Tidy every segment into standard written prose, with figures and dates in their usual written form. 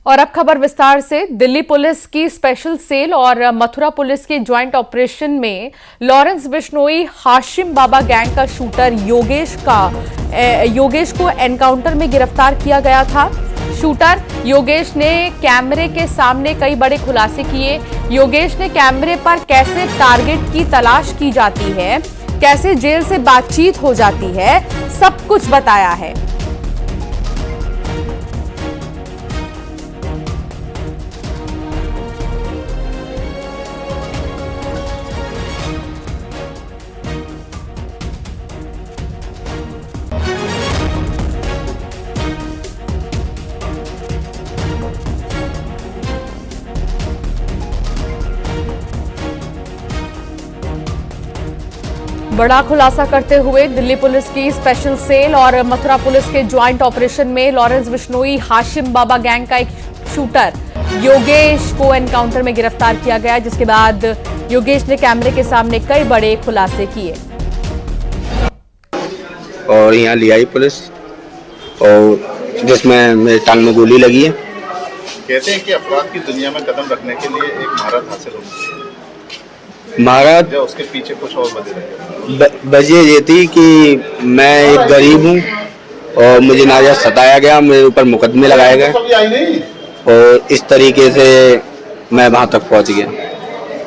और अब खबर विस्तार से। दिल्ली पुलिस की स्पेशल सेल और मथुरा पुलिस के ज्वाइंट ऑपरेशन में लॉरेंस बिश्नोई हाशिम बाबा गैंग का शूटर योगेश को एनकाउंटर में गिरफ्तार किया गया था। शूटर योगेश ने कैमरे के सामने कई बड़े खुलासे किए। योगेश ने कैमरे पर कैसे टारगेट की तलाश की जाती है, कैसे जेल से बातचीत हो जाती है, सब कुछ बताया है। बड़ा खुलासा करते हुए दिल्ली पुलिस की स्पेशल सेल और मथुरा पुलिस के ज्वाइंट ऑपरेशन में लॉरेंस बिश्नोई हाशिम बाबा गैंग का एक शूटर योगेश को एनकाउंटर में गिरफ्तार किया गया, जिसके बाद योगेश ने कैमरे के सामने कई बड़े खुलासे किए। और यहाँ ले आई पुलिस और जिसमें मेरे टांग में गोली लगी है। कहते हैं कि अपराध की दुनिया में कदम रखने के लिए एक महारत हासिल होनी चाहिए। महाराज उसके पीछे कुछ और वजह ये थी कि मैं एक गरीब हूँ और मुझे नाजायज सताया गया, मेरे ऊपर मुकदमे लगाए गए और इस तरीके से मैं वहाँ तक पहुँच गया।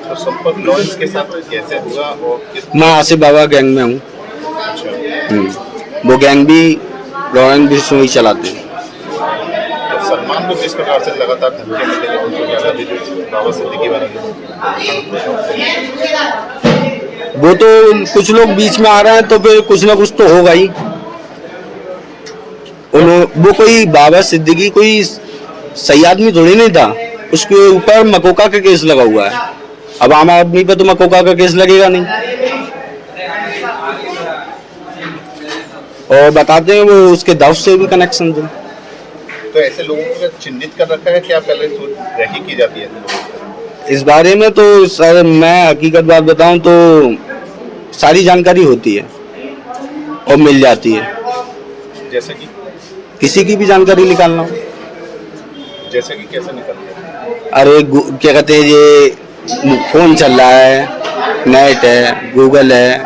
तो संपर्क लॉरेंस के साथ कैसे हुआ और मैं आसिफ बाबा गैंग में हूँ। वो गैंग भी लॉरेंस बिश्नोई चलाते हैं। तो सलमान को किस प्रकार से लगातार धमकी मिलती है बाबा सिद्दीकी वाली? वो तो कुछ लोग बीच में आ रहे हैं तो फिर कुछ ना कुछ तो होगा ही। वो कोई बाबा सिद्दीकी कोई सही आदमी थोड़ी नहीं था, उसके ऊपर मकोका का केस लगा हुआ है। अब आम आदमी पे तो मकोका का केस लगेगा नहीं। और बताते हैं वो उसके दफ्तर से भी कनेक्शन थे। तो ऐसे लोगों को चिन्हित कर रखा है, क्या पहले रैकी की जाती है? इस बारे में तो सर मैं हकीकत बात बताऊं तो सारी जानकारी होती है और मिल जाती है। जैसे कि किसी की भी जानकारी निकालना हो। जैसे कि कैसे निकलती है? अरे क्या कहते हैं, ये फोन चल रहा है, नेट है, गूगल है,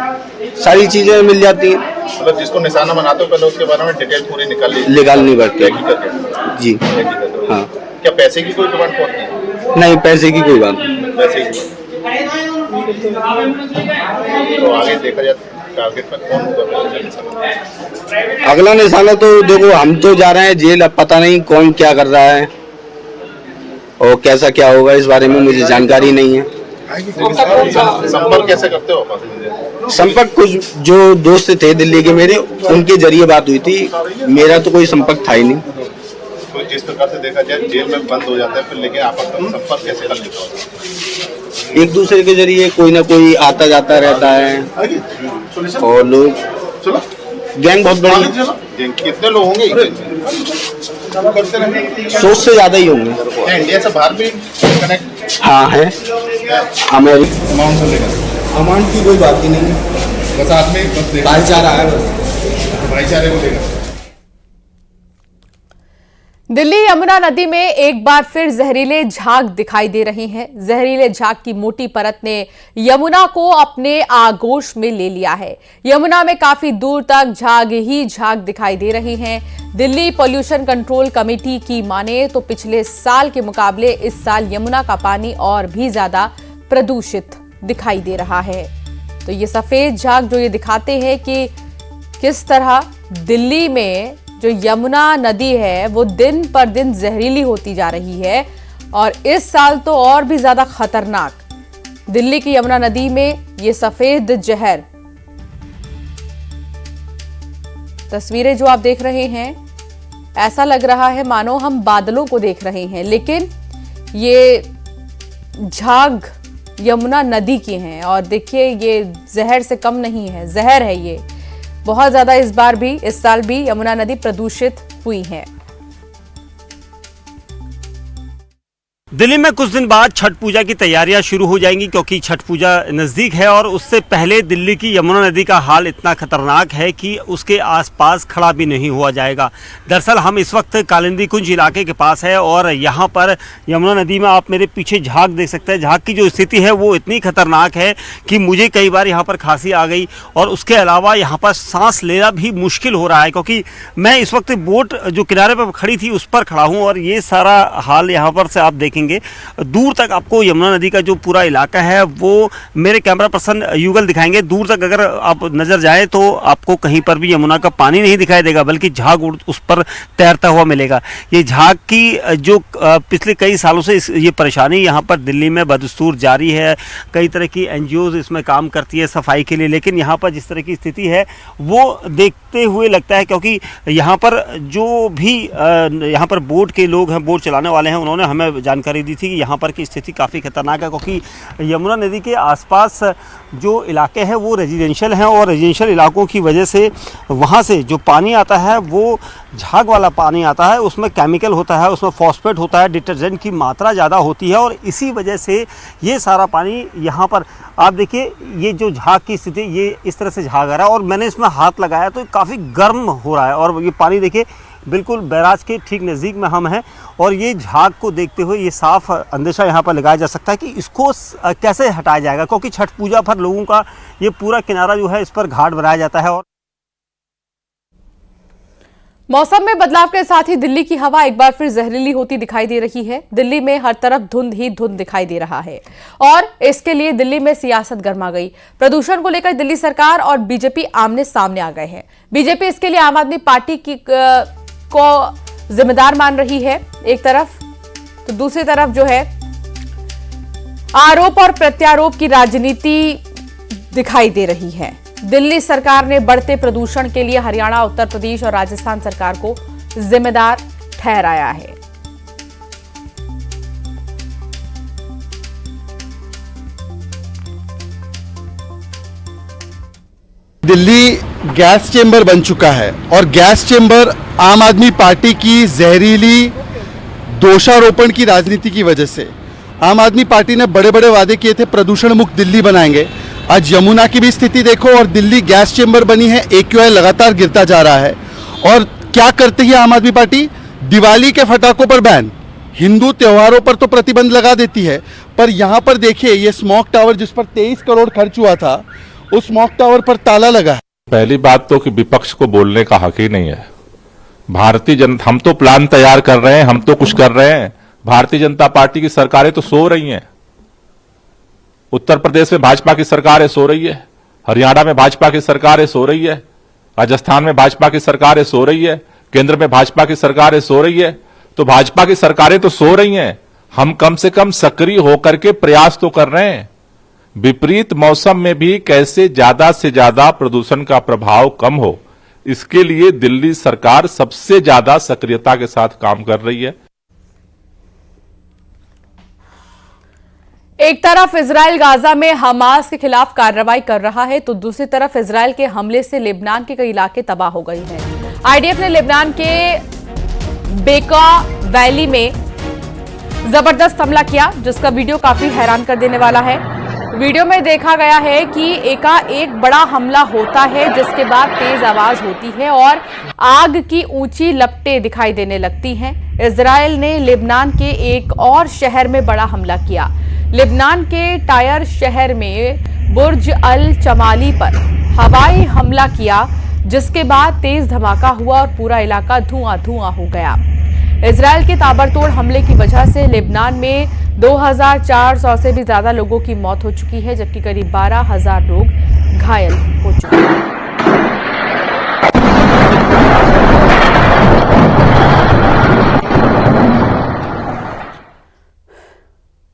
सारी चीजें मिल जाती हैं। मतलब जिसको निशाना बनाते हो पहले उसके बारे में डिटेल पूरी निकालनी पड़ती है जी। हाँ। क्या पैसे की कोई डिमांड होती है? नहीं, पैसे की कोई बात नहीं। पैसे की तो आगे देखा जाए टारगेट पर कौन होगा? अगला निशाना तो देखो, हम तो जा रहे हैं जेल, अब पता नहीं कौन क्या कर रहा है और कैसा क्या होगा, इस बारे में मुझे जानकारी नहीं है। संपर्क कैसे करते हो? संपर्क कुछ जो दोस्त थे दिल्ली के मेरे, उनके जरिए बात हुई थी, मेरा तो कोई संपर्क था ही नहीं। तो जिस प्रकार से देखा जाए जेल में बंद हो जाता है फिर, लेकिन आपस में संपर्क कैसे कर लेता होगा? एक दूसरे के जरिए कोई ना कोई आता जाता रहता है और लोग गैंग बहुत बड़ी। कितने लोग होंगे? 100 से ज्यादा ही होंगे। इंडिया से बाहर भी कनेक्ट? हाँ है। अमाउंट अमाउंट की कोई बात ही नहीं, बस आदमी भाईचारा है, भाईचारे को लेकर। दिल्ली यमुना नदी में एक बार फिर जहरीले झाग दिखाई दे रहे हैं। जहरीले झाग की मोटी परत ने यमुना को अपने आगोश में ले लिया है। यमुना में काफी दूर तक झाग ही झाग दिखाई दे रही हैं। दिल्ली पोल्यूशन कंट्रोल कमेटी की माने तो पिछले साल के मुकाबले इस साल यमुना का पानी और भी ज्यादा प्रदूषित दिखाई दे रहा है। तो ये सफेद झाग जो ये दिखाते हैं कि किस तरह दिल्ली में जो यमुना नदी है वो दिन पर दिन जहरीली होती जा रही है और इस साल तो और भी ज्यादा खतरनाक। दिल्ली की यमुना नदी में ये सफेद जहर, तस्वीरें जो आप देख रहे हैं, ऐसा लग रहा है मानो हम बादलों को देख रहे हैं, लेकिन ये झाग यमुना नदी के हैं और देखिए ये जहर से कम नहीं है, जहर है ये। बहुत ज्यादा इस साल भी यमुना नदी प्रदूषित हुई है। दिल्ली में कुछ दिन बाद छठ पूजा की तैयारियां शुरू हो जाएंगी क्योंकि छठ पूजा नज़दीक है और उससे पहले दिल्ली की यमुना नदी का हाल इतना खतरनाक है कि उसके आसपास खड़ा भी नहीं हुआ जाएगा। दरअसल हम इस वक्त कालिंदी कुंज इलाके के पास है और यहाँ पर यमुना नदी में आप मेरे पीछे झाग देख सकते हैं। झाग की जो स्थिति है वो इतनी खतरनाक है कि मुझे कई बार यहाँ पर खांसी आ गई और उसके अलावा यहाँ पर सांस लेना भी मुश्किल हो रहा है क्योंकि मैं इस वक्त बोट जो किनारे पर खड़ी थी उस पर खड़ा हूँ और ये सारा हाल यहाँ पर से आप देखेंगे। दूर तक आपको यमुना नदी का जो पूरा इलाका है वो मेरे कैमरा पर्सन युगल दिखाएंगे। दूर तक अगर आप नजर जाए तो आपको कहीं पर भी यमुना का पानी नहीं दिखाई देगा बल्कि झाग उस पर तैरता हुआ मिलेगा। ये झाग की जो पिछले कई सालों से ये परेशानी यहाँ पर दिल्ली में बदस्तूर जारी है। कई तरह की NGOs इसमें काम करती है सफाई के लिए, लेकिन यहाँ पर जिस तरह की स्थिति है वो देखते हुए लगता है क्योंकि यहाँ पर जो भी यहाँ पर बोट के लोग हैं, बोट चलाने वाले हैं, उन्होंने हमें जानकारी दी थी कि यहाँ पर की स्थिति काफ़ी खतरनाक है क्योंकि यमुना नदी के आसपास जो इलाके हैं वो रेजिडेंशियल हैं और रेजिडेंशियल इलाकों की वजह से वहाँ से जो पानी आता है वो झाग वाला पानी आता है। उसमें केमिकल होता है, उसमें फॉस्फेट होता है, डिटर्जेंट की मात्रा ज़्यादा होती है और इसी वजह से ये सारा पानी यहाँ पर आप देखिए ये जो झाग की स्थिति ये इस तरह से झाग आ रहा है और मैंने इसमें हाथ लगाया तो काफ़ी गर्म हो रहा है और ये पानी देखिए बिल्कुल बैराज के ठीक नज़दीक में हम हैं और ये झाग को देखते हुए ये साफ अंदेशा यहाँ पर लगाया जा सकता है कि इसको कैसे हटाया जाएगा क्योंकि छठ पूजा पर लोगों का ये पूरा किनारा जो है इस पर घाट बनाया जाता है। और मौसम में बदलाव के साथ ही दिल्ली की हवा एक बार फिर जहरीली होती दिखाई दे रही है। दिल्ली में हर तरफ धुंध ही धुंध दिखाई दे रहा है और इसके लिए दिल्ली में सियासत गर्मा गई। प्रदूषण को लेकर दिल्ली सरकार और बीजेपी आमने सामने आ गए हैं। बीजेपी इसके लिए आम आदमी पार्टी को जिम्मेदार मान रही है एक तरफ, तो दूसरी तरफ जो है आरोप और प्रत्यारोप की राजनीति दिखाई दे रही है। दिल्ली सरकार ने बढ़ते प्रदूषण के लिए हरियाणा, उत्तर प्रदेश और राजस्थान सरकार को जिम्मेदार ठहराया है। दिल्ली गैस चेंबर बन चुका है और गैस चेंबर आम आदमी पार्टी की जहरीली दोषारोपण की राजनीति की वजह से आम आदमी पार्टी ने बड़े बड़े वादे किए थे, प्रदूषण मुक्त दिल्ली बनाएंगे। आज यमुना की भी स्थिति देखो और दिल्ली गैस चेंबर बनी है, AQI लगातार गिरता जा रहा है। और क्या करती है आम आदमी पार्टी? दिवाली के फटाकों पर बैन, हिंदू त्योहारों पर तो प्रतिबंध लगा देती है, पर यहाँ पर देखिए ये स्मोक टावर जिस पर 23 करोड़ खर्च हुआ था उस स्मोक टावर पर ताला लगा है। पहली बात तो कि विपक्ष को बोलने का हक ही नहीं है। भारतीय जनता, हम तो प्लान तैयार कर रहे हैं, हम तो कुछ कर रहे हैं, भारतीय जनता पार्टी की सरकारें तो सो रही हैं। उत्तर प्रदेश में भाजपा की सरकारें सो रही है, हरियाणा में भाजपा की सरकारें सो रही है, राजस्थान में भाजपा की सरकारें सो रही है, केंद्र में भाजपा की सरकारें सो रही है। तो भाजपा की सरकारें तो सो रही हैं, हम कम से कम सक्रिय होकर के प्रयास तो कर रहे हैं। विपरीत मौसम में भी कैसे ज्यादा से ज्यादा प्रदूषण का प्रभाव कम हो, इसके लिए दिल्ली सरकार सबसे ज्यादा सक्रियता के साथ काम कर रही है। एक तरफ इजराइल गाजा में हमास के खिलाफ कार्रवाई कर रहा है तो दूसरी तरफ इजराइल के हमले से लेबनान के कई इलाके तबाह हो गए हैं। आईडीएफ ने लेबनान के बेका वैली में जबरदस्त हमला किया जिसका वीडियो काफी हैरान कर देने वाला है। वीडियो में देखा गया है कि एकाएक बड़ा हमला होता है जिसके बाद तेज आवाज होती है और आग की ऊंची लपटें दिखाई देने लगती हैं। इजराइल ने लेबनान के एक और शहर में बड़ा हमला किया। लेबनान के टायर शहर में बुर्ज अल चमाली पर हवाई हमला किया जिसके बाद तेज धमाका हुआ और पूरा इलाका धुआं-धुआं हो गया। इजराइल के ताबड़तोड़ हमले की वजह से लेबनान में 2400 से भी ज्यादा लोगों की मौत हो चुकी है जबकि करीब 12,000 लोग घायल हो चुके हैं।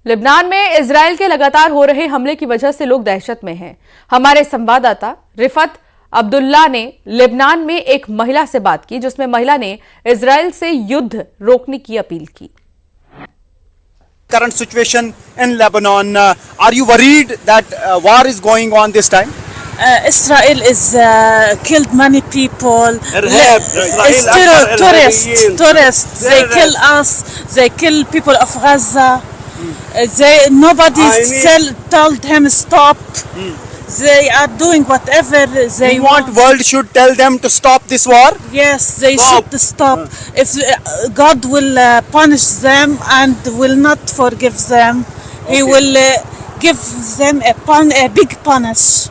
लेबनान में इजराइल के लगातार हो रहे हमले की वजह से लोग दहशत में हैं। हमारे संवाददाता रिफत अब्दुल्ला ने लेबनान में एक महिला से बात की जिसमें महिला ने इजराइल से युद्ध रोकने की अपील की। Current situation in Lebanon, are you worried that war is going on this time? Israel is killed many people. It's tourists. They kill us. They kill people of Gaza. Nobody told him stop. They are doing whatever they want. World should tell them to stop this war. Yes, they should stop. If God will punish them and will not forgive them, He will give them a big punish.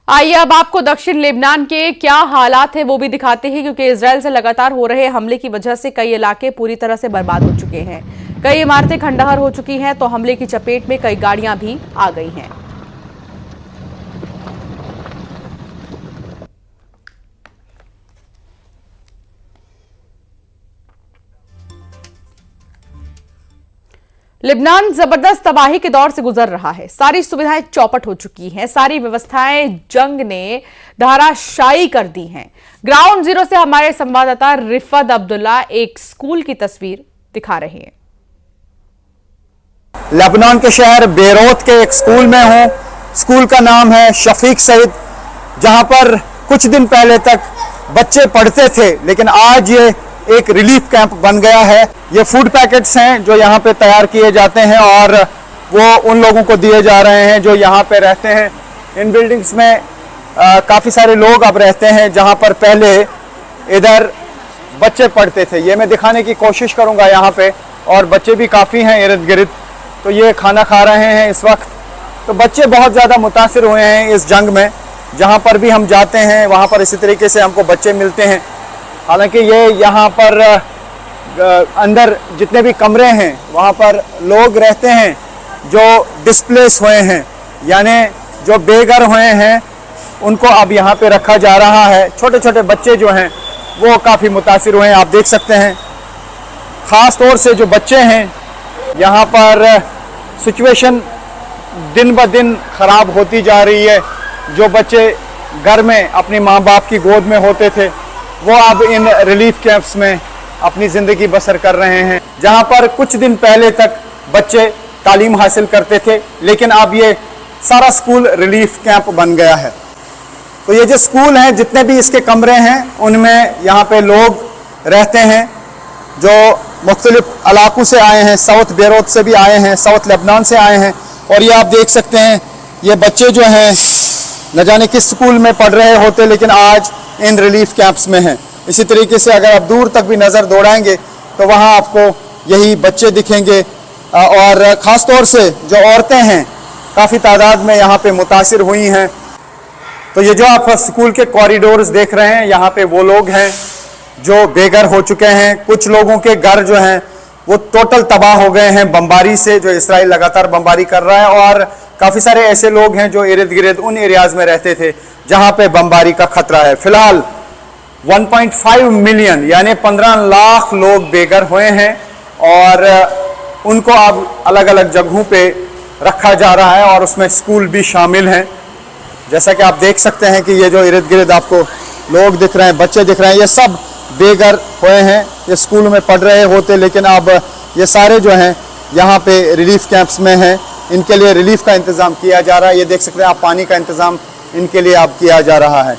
आइए अब आपको दक्षिण Lebanon के क्या हालात है वो भी दिखाते हैं, क्योंकि इजराइल से लगातार हो रहे हमले की वजह से कई इलाके पूरी तरह से बर्बाद हो चुके हैं। कई इमारतें खंडहर हो चुकी हैं, तो हमले की चपेट में कई गाड़ियां भी आ गई हैं। लेबनान जबरदस्त तबाही के दौर से गुजर रहा है। सारी सुविधाएं चौपट हो चुकी हैं, सारी व्यवस्थाएं जंग ने धराशायी कर दी हैं। ग्राउंड जीरो से हमारे संवाददाता रिफत अब्दुल्ला एक स्कूल की तस्वीर दिखा रहे हैं। लेबनान के शहर बेरूत के एक स्कूल में हूं। स्कूल का नाम है शफीक सईद, जहां पर कुछ दिन पहले तक बच्चे पढ़ते थे, लेकिन आज ये एक रिलीफ कैंप बन गया है। ये फूड पैकेट्स हैं जो यहाँ पे तैयार किए जाते हैं और वो उन लोगों को दिए जा रहे हैं जो यहाँ पे रहते हैं। इन बिल्डिंग्स में काफ़ी सारे लोग अब रहते हैं, जहाँ पर पहले इधर बच्चे पढ़ते थे। ये मैं दिखाने की कोशिश करूँगा यहाँ पे, और बच्चे भी काफ़ी हैं इर्द गिर्द। तो ये खाना खा रहे हैं इस वक्त। तो बच्चे बहुत ज़्यादा मुतासिर हुए हैं इस जंग में। जहाँ पर भी हम जाते हैं वहाँ पर इसी तरीके से हमको बच्चे मिलते हैं। हालांकि ये यहाँ पर अंदर जितने भी कमरे हैं वहाँ पर लोग रहते हैं जो डिस्प्लेस हुए हैं, यानी जो बेघर हुए हैं, उनको अब यहाँ पे रखा जा रहा है। छोटे छोटे बच्चे जो हैं वो काफ़ी मुतासिर हुए हैं, आप देख सकते हैं। ख़ास तौर से जो बच्चे हैं, यहाँ पर सिचुएशन दिन ब दिन ख़राब होती जा रही है। जो बच्चे घर में अपनी माँ बाप की गोद में होते थे, वो अब इन रिलीफ कैंप्स में अपनी ज़िंदगी बसर कर रहे हैं, जहाँ पर कुछ दिन पहले तक बच्चे तालीम हासिल करते थे, लेकिन अब ये सारा स्कूल रिलीफ कैंप बन गया है। तो ये जो स्कूल हैं, जितने भी इसके कमरे हैं, उनमें यहाँ पे लोग रहते हैं जो मुख्तलिफ इलाकों से आए हैं। साउथ बेरूत से भी आए हैं, साउथ लेबनान से आए हैं। और ये आप देख सकते हैं, ये बच्चे जो हैं न जाने किस स्कूल में पढ़ रहे होते, लेकिन आज इन रिलीफ कैंप्स में हैं। इसी तरीके से अगर आप दूर तक भी नज़र दौड़ाएंगे तो वहाँ आपको यही बच्चे दिखेंगे। और ख़ास तौर से जो औरतें हैं काफ़ी तादाद में यहाँ पे मुतासिर हुई हैं। तो ये जो आप स्कूल के कॉरिडोर्स देख रहे हैं, यहाँ पे वो लोग हैं जो बेघर हो चुके हैं। कुछ लोगों के घर जो हैं वो टोटल तबाह हो गए हैं बमबारी से, जो इसराइल लगातार बमबारी कर रहा है। और काफ़ी सारे ऐसे लोग हैं जो इर्द गिर्द उन एरियाज़ में रहते थे जहाँ पे बमबारी का खतरा है। फिलहाल 1.5 मिलियन यानी 15 लाख लोग बेघर हुए हैं और उनको अब अलग अलग जगहों पे रखा जा रहा है, और उसमें स्कूल भी शामिल हैं। जैसा कि आप देख सकते हैं कि ये जो इर्द गिर्द आपको लोग दिख रहे हैं, बच्चे दिख रहे हैं, ये सब बेघर हुए हैं। ये स्कूल में पढ़ रहे होते, लेकिन अब ये सारे जो हैं यहाँ पे रिलीफ कैंप्स में हैं। इनके लिए रिलीफ का इंतज़ाम किया जा रहा है। ये देख सकते हैं आप, पानी का इंतज़ाम इनके लिए अब किया जा रहा है।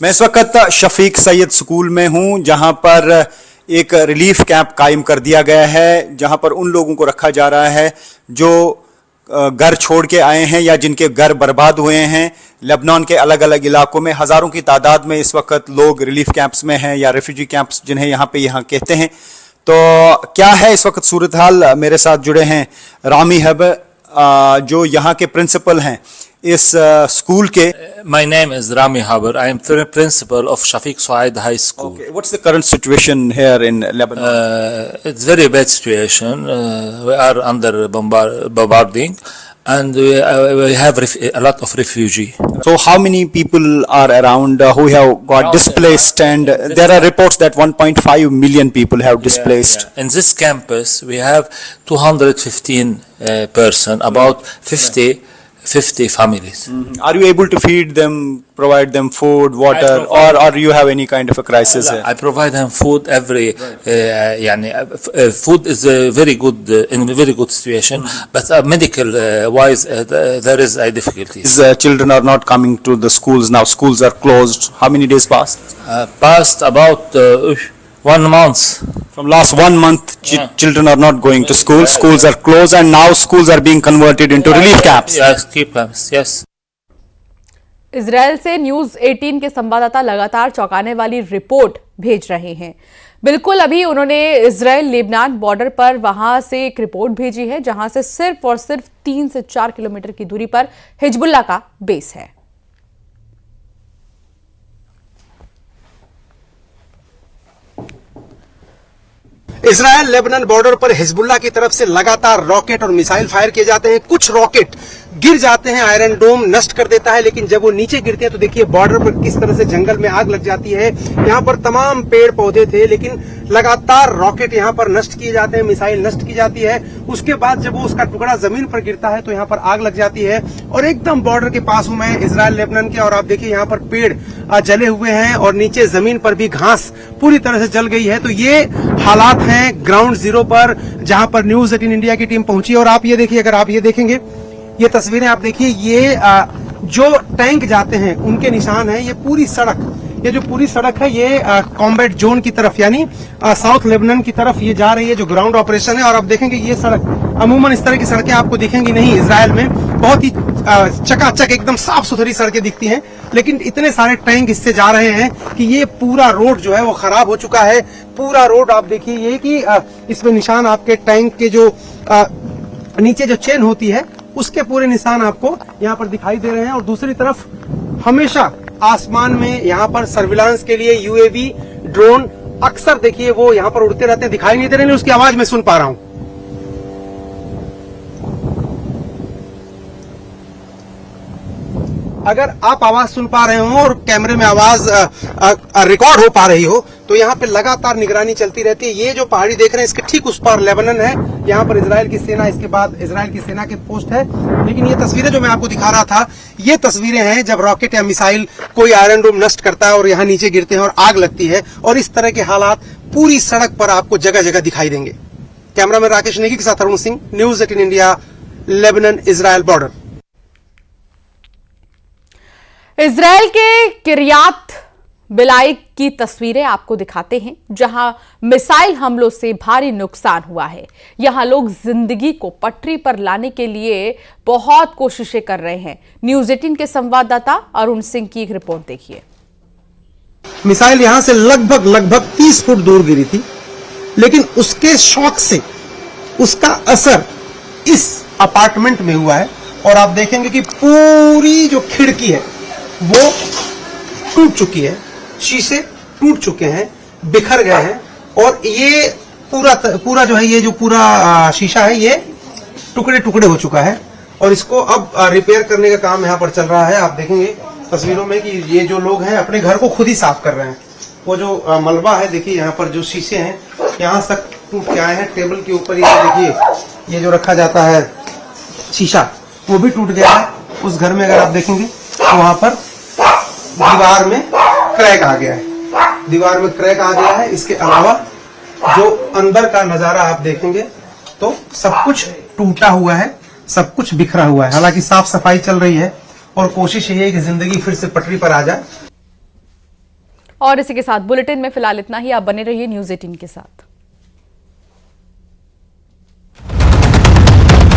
मैं इस वक्त शफीक सईद स्कूल में हूँ, जहाँ पर एक रिलीफ कैंप कायम कर दिया गया है, जहाँ पर उन लोगों को रखा जा रहा है जो घर छोड़ के आए हैं या जिनके घर बर्बाद हुए हैं। लेबनान के अलग अलग इलाकों में हज़ारों की तादाद में इस वक्त लोग रिलीफ कैंप्स में हैं, या रेफ्यूजी कैंप्स जिन्हें यहाँ कहते हैं। तो क्या है इस वक्त सूरत हाल, मेरे साथ जुड़े हैं रामी हब, जो यहाँ के प्रिंसिपल हैं इस स्कूल के। My name is Rami Haber. I am principal of Shafiq Said High School. Okay. What's the current situation here in Lebanon? It's very bad situation. We are under bombarding, and we have a lot of refugee. So how many people are around who have got displaced? And there are reports that 1.5 million people have displaced. In this campus, we have 215 person, about 50 50 families. Are you able to feed them, provide them food, water, or you have any kind of a crisis here? I provide them food every. Food is very good in a very good situation, but medical wise there is difficulties. These children are not coming to the schools now. Schools are closed. How many days passed? Past about 1 month. From last 1 month, children are not going to school. Schools are closed, and now schools are being converted into relief camps. Yes, keep camps. Yes. Israel से news 18 के संवाददाता लगातार चौंकाने वाली report भेज रहे हैं। बिल्कुल अभी उन्होंने इजराइल लेबनान बॉर्डर पर वहां से एक रिपोर्ट भेजी है, जहां से सिर्फ और सिर्फ 3 से 4 किलोमीटर की दूरी पर हिजबुल्ला का बेस है। इजराइल लेबनान बॉर्डर पर हिजबुल्ला की तरफ से लगातार रॉकेट और मिसाइल फायर किए जाते हैं। कुछ रॉकेट गिर जाते हैं, आयरन डोम नष्ट कर देता है, लेकिन जब वो नीचे गिरते हैं तो देखिए बॉर्डर पर किस तरह से जंगल में आग लग जाती है। यहाँ पर तमाम पेड़ पौधे थे, लेकिन लगातार रॉकेट यहाँ पर नष्ट किए जाते हैं, मिसाइल नष्ट की जाती है। उसके बाद जब वो उसका टुकड़ा जमीन पर गिरता है तो यहाँ पर आग लग जाती है। और एकदम बॉर्डर के पास हूं मैं इजराइल लेबनान के, और आप देखिए यहाँ पर पेड़ जले हुए हैं और नीचे जमीन पर भी घास पूरी तरह से जल गई है। तो ये हालात हैं ग्राउंड जीरो पर, जहां पर न्यूज 18 इंडिया की टीम पहुंची। और आप ये देखिए, अगर आप ये देखेंगे, ये तस्वीरें आप देखिए, ये जो टैंक जाते हैं उनके निशान हैं। ये पूरी सड़क, ये जो पूरी सड़क है, ये कॉम्बैट जोन की तरफ यानी साउथ लेबनान की तरफ ये जा रही है, जो ग्राउंड ऑपरेशन है। और आप देखेंगे ये सड़क, अमूमन इस तरह की सड़कें आपको दिखेंगी नहीं इजराइल में, बहुत ही चकाचक एकदम साफ सुथरी सड़कें दिखती हैं, लेकिन इतने सारे टैंक इससे जा रहे हैं कि ये पूरा रोड जो है वो खराब हो चुका है। पूरा रोड आप देखिए, ये कि इसमें निशान आपके टैंक के जो नीचे जो चेन होती है उसके पूरे निशान आपको यहाँ पर दिखाई दे रहे हैं। और दूसरी तरफ हमेशा आसमान में यहाँ पर सर्विलांस के लिए यूएवी ड्रोन अक्सर देखिए वो यहाँ पर उड़ते रहते हैं, दिखाई नहीं दे रहे, उसकी आवाज मैं सुन पा रहा हूँ। अगर आप आवाज सुन पा रहे हो और कैमरे में आवाज रिकॉर्ड हो पा रही हो तो यहाँ पे लगातार निगरानी चलती रहती है। ये जो पहाड़ी देख रहे हैं इसके ठीक उस पार लेबनान है, यहाँ पर इजराइल की सेना, इसके बाद इजराइल की सेना के पोस्ट है। लेकिन ये तस्वीरें जो मैं आपको दिखा रहा था, ये तस्वीरें हैं जब रॉकेट या मिसाइल कोई आयरन डोम नष्ट करता है और यहाँ नीचे गिरते हैं और आग लगती है। और इस तरह के हालात पूरी सड़क पर आपको जगह जगह दिखाई देंगे। कैमरामैन राकेश नेगी के साथ Arun Singh, news 18 India, Lebanon Israel border. Israel के किरियात बिलाई की तस्वीरें आपको दिखाते हैं, जहां मिसाइल हमलों से भारी नुकसान हुआ है। यहां लोग जिंदगी को पटरी पर लाने के लिए बहुत कोशिशें कर रहे हैं। न्यूज 18 के संवाददाता अरुण सिंह की एक रिपोर्ट देखिए। मिसाइल यहां से लगभग 30 फुट दूर गिरी थी, लेकिन उसके शॉक से उसका असर इस अपार्टमेंट में हुआ है। और आप देखेंगे कि पूरी जो खिड़की है वो टूट चुकी है, शीशे टूट चुके हैं, बिखर गए हैं। और ये पूरा जो है, ये जो पूरा शीशा है ये टुकड़े टुकड़े हो चुका है। और इसको अब रिपेयर करने का काम यहाँ पर चल रहा है। आप देखेंगे तस्वीरों में कि ये जो लोग हैं अपने घर को खुद ही साफ कर रहे हैं। वो जो मलबा है देखिए, यहाँ पर जो शीशे हैं यहाँ तक टूट के आए हैं। टेबल के ऊपर ये देखिए, ये जो रखा जाता है शीशा, वो भी टूट गया है। उस घर में अगर आप देखेंगे तो वहां पर दीवार में क्रैक आ गया है, दीवार में क्रैक आ गया है। इसके अलावा जो अंदर का नजारा आप देखेंगे तो सब कुछ टूटा हुआ है, सब कुछ बिखरा हुआ है। हालांकि साफ सफाई चल रही है और कोशिश ये है कि जिंदगी फिर से पटरी पर आ जाए। और इसी के साथ बुलेटिन में फिलहाल इतना ही। आप बने रहिए न्यूज 18 के साथ।